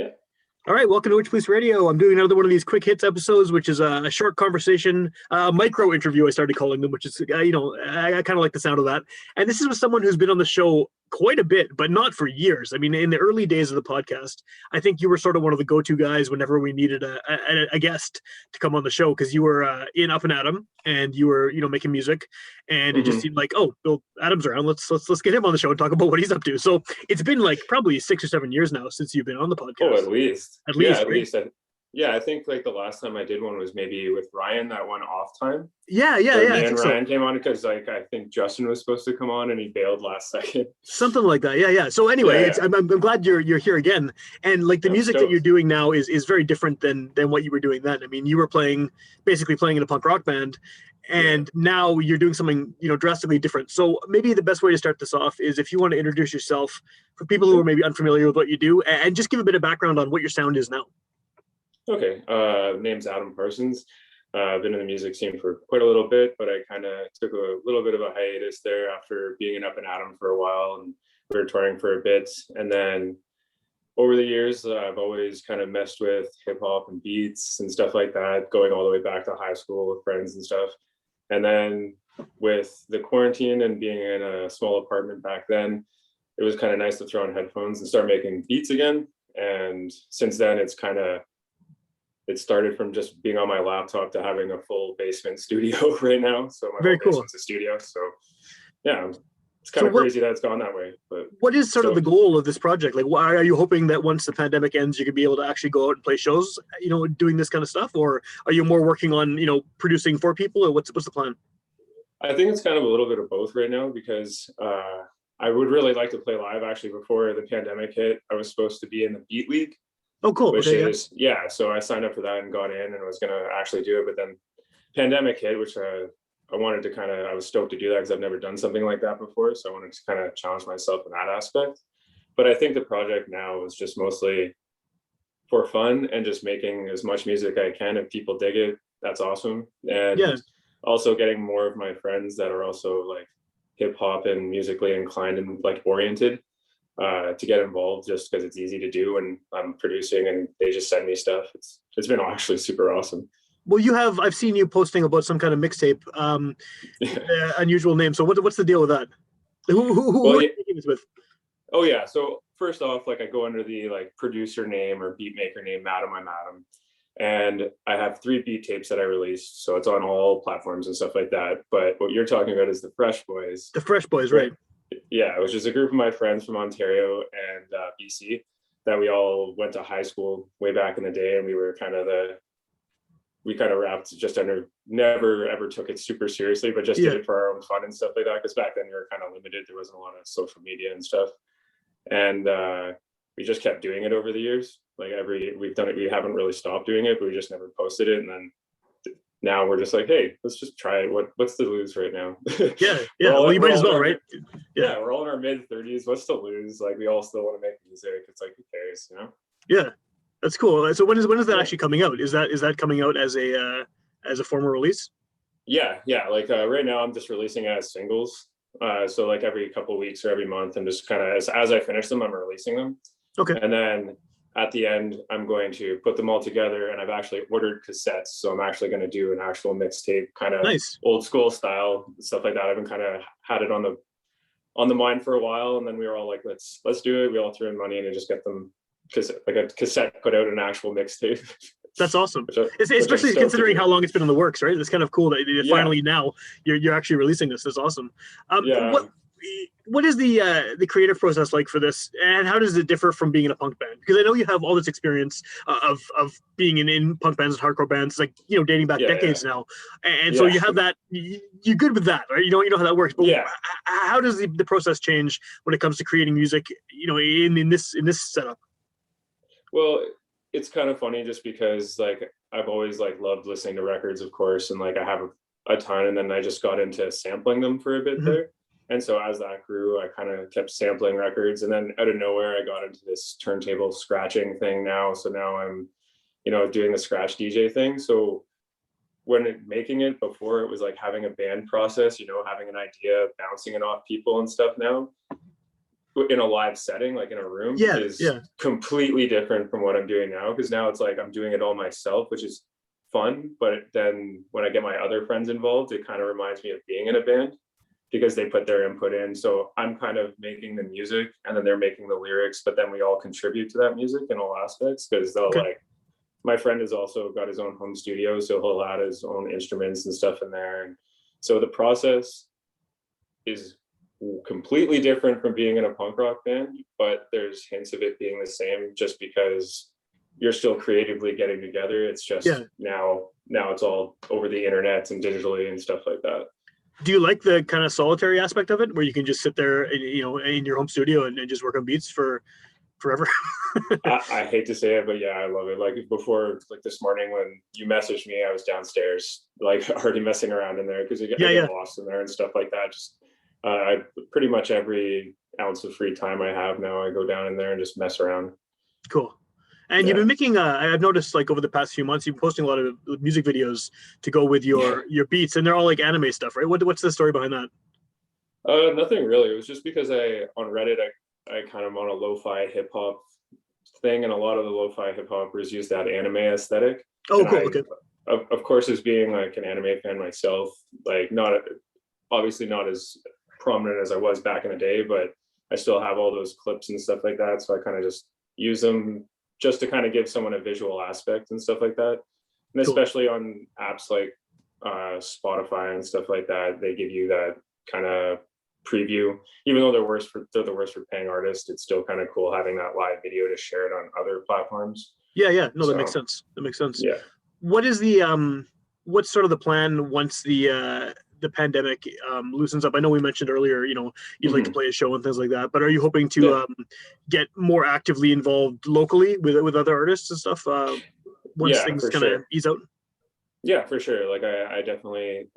Yeah. All right, welcome to Witchpolice Radio. I'm doing another one of these quick hits episodes, which is a short conversation, micro interview, I started calling them, which is, I kind of like the sound of that. And this is with someone who's been on the show quite a bit, but not for years. I mean, in the early days of the podcast, I think you were sort of one of the go-to guys whenever we needed a guest to come on the show, because you were in Up and Adam, and you were, making music, and it just seemed like, oh, Bill Adam's around. Let's get him on the show and talk about what he's up to. So it's been like probably 6 or 7 years now since you've been on the podcast. Oh, at least. At least, At right? least. I think like the last time I did one was maybe with Ryan, that one off time. Yeah. Me I and think Ryan came on because I think Justin was supposed to come on and he bailed last second. Something like that. Yeah. So anyway, I'm glad you're here again. And like the music that you're doing now is very different than what you were doing then. I mean, you were basically playing in a punk rock band, and now you're doing something, drastically different. So maybe the best way to start this off is if you want to introduce yourself for people who are maybe unfamiliar with what you do, and just give a bit of background on what your sound is now. Okay. Name's Adam Parsons. I've been in the music scene for quite a little bit, but I kind of took a little bit of a hiatus there after being in Up and Adam for a while, and we were touring for a bit. And then over the years, I've always kind of messed with hip hop and beats and stuff like that, going all the way back to high school with friends and stuff. And then with the quarantine and being in a small apartment back then, it was kind of nice to throw on headphones and start making beats again. And since then, it started from just being on my laptop to having a full basement studio right now. So my whole basement's a studio. So yeah, it's kind of crazy that it's gone that way. But what is sort of the goal of this project? Like, why are you hoping that once the pandemic ends, you could be able to actually go out and play shows, doing this kind of stuff? Or are you more working on, producing for people, or what's the plan? I think it's kind of a little bit of both right now, because I would really like to play live. Actually, before the pandemic hit, I was supposed to be in the Beat League. Oh, cool. Which so I signed up for that and got in and was going to actually do it. But then pandemic hit, which I wanted to I was stoked to do that because I've never done something like that before. So I wanted to kind of challenge myself in that aspect. But I think the project now is just mostly for fun and just making as much music I can. If people dig it, that's awesome. And also getting more of my friends that are also like hip hop and musically inclined and like oriented to get involved, just because it's easy to do and I'm producing and they just send me stuff. It's been actually super awesome. Well, I've seen you posting about some kind of mixtape, unusual name. So what's the deal with that? Who are you making this with? Oh yeah. So first off, like I go under the like producer name or beat maker name, MadamimadaM. And I have 3 beat tapes that I released. So it's on all platforms and stuff like that. But what you're talking about is the Fresh Boys. The Fresh Boys, right? Yeah, which is a group of my friends from Ontario and BC that we all went to high school way back in the day, and we were we kind of rapped just under, never ever took it super seriously, but just did it for our own fun and stuff like that. Because back then we were kind of limited; there wasn't a lot of social media and stuff, and we just kept doing it over the years. Like we've done it, we haven't really stopped doing it, but we just never posted it, and then. Now we're just like, hey, let's just try it. What's to lose right now? Yeah. Well, you might as well, right? Yeah, we're all in our mid-30s. What's to lose? Like, we all still want to make music. It's like, who cares, Yeah, that's cool. So when is that actually coming out? Is that coming out as a formal release? Yeah. Like right now, I'm just releasing it as singles. So like every couple of weeks or every month, I'm just kind of as I finish them, I'm releasing them. Okay. And then at the end, I'm going to put them all together, and I've actually ordered cassettes. So I'm actually going to do an actual mixtape, kind of old school style, stuff like that. I've been kind of had it on the mind for a while, and then we were all like, let's do it. We all threw in money and just get them, because like a cassette put out an actual mixtape. That's awesome. Especially considering how long it's been in the works, right? It's kind of cool that finally now you're actually releasing this. That's awesome. What is the creative process like for this, and how does it differ from being in a punk band? Because I know you have all this experience of being in punk bands and hardcore bands, like dating back decades now, and so you have that. You're good with that, right? You know how that works. But how does the process change when it comes to creating music? In this setup. Well, it's kind of funny just because like I've always like loved listening to records, of course, and like I have a ton, and then I just got into sampling them for a bit there. And so as that grew, I kind of kept sampling records, and then out of nowhere, I got into this turntable scratching thing now. So now I'm, doing the scratch DJ thing. So when making it before, it was like having a band process, having an idea, bouncing it off people and stuff now. in a live setting, like in a room, Yeah, is yeah. completely different from what I'm doing now. Because now it's like I'm doing it all myself, which is fun. But then when I get my other friends involved, it kind of reminds me of being in a band because they put their input in. So I'm kind of making the music and then they're making the lyrics, but then we all contribute to that music in all aspects because they'll Okay. like, my friend has also got his own home studio, so he'll add his own instruments and stuff in there. And so the process is completely different from being in a punk rock band, but there's hints of it being the same just because you're still creatively getting together. It's just Yeah. now it's all over the internet and digitally and stuff like that. Do you like the kind of solitary aspect of it, where you can just sit there, in your home studio and just work on beats for forever? I hate to say it, but yeah, I love it. Like before, like this morning when you messaged me, I was downstairs, like already messing around in there because I get lost in there and stuff like that. Just I pretty much every ounce of free time I have now, I go down in there and just mess around. Cool. And you've been making, I've noticed like over the past few months, you've been posting a lot of music videos to go with your beats, and they're all like anime stuff, right? What's the story behind that? Nothing really. It was just because on Reddit, I kind of on a lo-fi hip hop thing, and a lot of the lo-fi hip hoppers use that anime aesthetic. Oh, cool. Okay. Of course, as being like an anime fan myself, like obviously not as prominent as I was back in the day, but I still have all those clips and stuff like that. So I kind of just use them just to kind of give someone a visual aspect and stuff like that. And especially on apps like Spotify and stuff like that, they give you that kind of preview. Even though they're the worst for paying artists, it's still kind of cool having that live video to share it on other platforms. Yeah. No, that makes sense. Yeah. What is what's sort of the plan once the pandemic loosens up? I know we mentioned earlier, you'd like to play a show and things like that, but are you hoping to get more actively involved locally with other artists and stuff once things kind of ease out? Yeah, for sure. Like I definitely,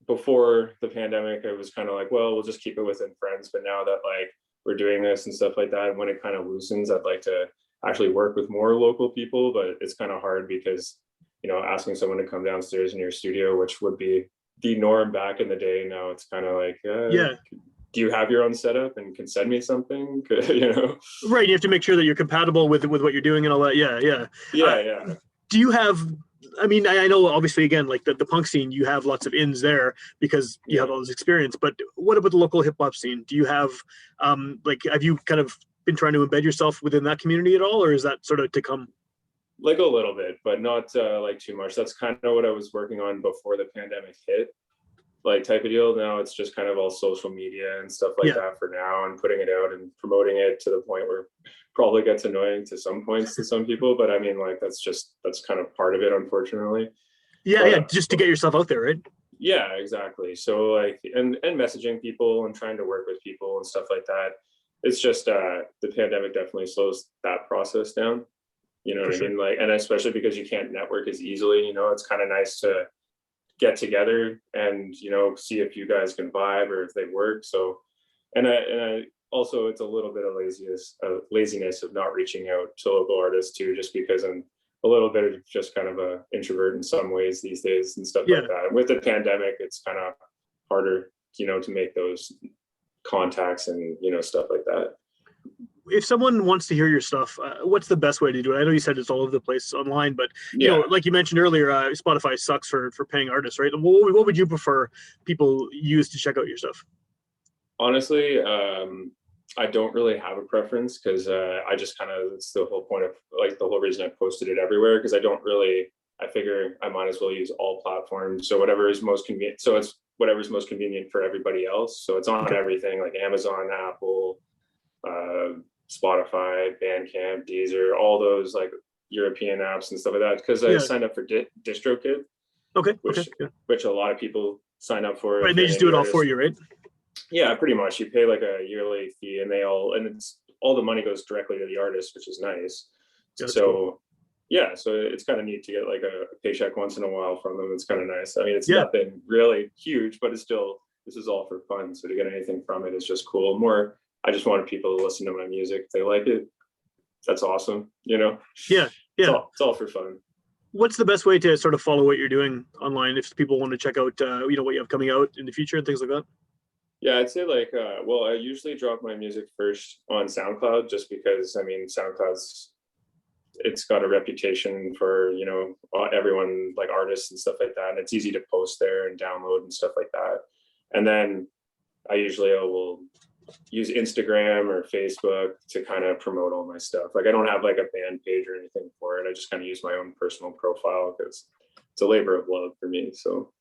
before the pandemic, it was kind of like, well, we'll just keep it within friends. But now that like we're doing this and stuff like that, when it kind of loosens, I'd like to actually work with more local people. But it's kind of hard because, asking someone to come downstairs in your studio, which would be the norm back in the day. Now it's kind of like, do you have your own setup and can send me something? Right. You have to make sure that you're compatible with what you're doing and all that. Yeah. Do you have, I mean, I know obviously again, like the punk scene, you have lots of ins there because you have all this experience, but what about the local hip hop scene? Do you have, have you kind of been trying to embed yourself within that community at all, or is that sort of to come? Like a little bit, but not like too much. That's kind of what I was working on before the pandemic hit, like type of deal. Now it's just kind of all social media and stuff like that for now, and putting it out and promoting it to the point where probably gets annoying to some points to some people. But I mean, like that's kind of part of it, unfortunately. Just to get yourself out there, right? Yeah, exactly. So like, and messaging people and trying to work with people and stuff like that. It's just the pandemic definitely slows that process down. You know what I mean? Like, and especially because you can't network as easily, it's kind of nice to get together and, see if you guys can vibe or if they work. So, and I also, it's a little bit of laziness of not reaching out to local artists too, just because I'm a little bit of just kind of a introvert in some ways these days and stuff like that. And with the pandemic, it's kind of harder, to make those contacts and, stuff like that. If someone wants to hear your stuff, what's the best way to do it? I know you said it's all over the place online, but like you mentioned earlier, Spotify sucks for paying artists, right? What would you prefer people use to check out your stuff? Honestly, I don't really have a preference because I just kind of, it's the whole point of like the whole reason I posted it everywhere, because I figure I might as well use all platforms. So whatever is most convenient. So it's whatever's most convenient for everybody else. So it's on everything like Amazon, Apple, Spotify, Bandcamp, Deezer, all those like European apps and stuff like that. Because I signed up for DistroKid, which a lot of people sign up for. Right, they just do it all for you, right? Yeah, pretty much. You pay like a yearly fee, and it's all the money goes directly to the artist, which is nice. That's cool. Yeah, so it's kind of neat to get like a paycheck once in a while from them. It's kind of nice. I mean, it's nothing really huge, but it's still, this is all for fun. So to get anything from it is just cool. I just wanted people to listen to my music. If they like it, that's awesome, Yeah. It's all for fun. What's the best way to sort of follow what you're doing online if people want to check out, what you have coming out in the future and things like that? Yeah, I'd say like, well, I usually drop my music first on SoundCloud just because, I mean, SoundCloud's, it's got a reputation for, you know, everyone, like artists and stuff like that. And it's easy to post there and download and stuff like that. And then I usually will use Instagram or Facebook to kind of promote all my stuff. Like I don't have like a band page or anything for it. I just kind of use my own personal profile because it's a labor of love for me. So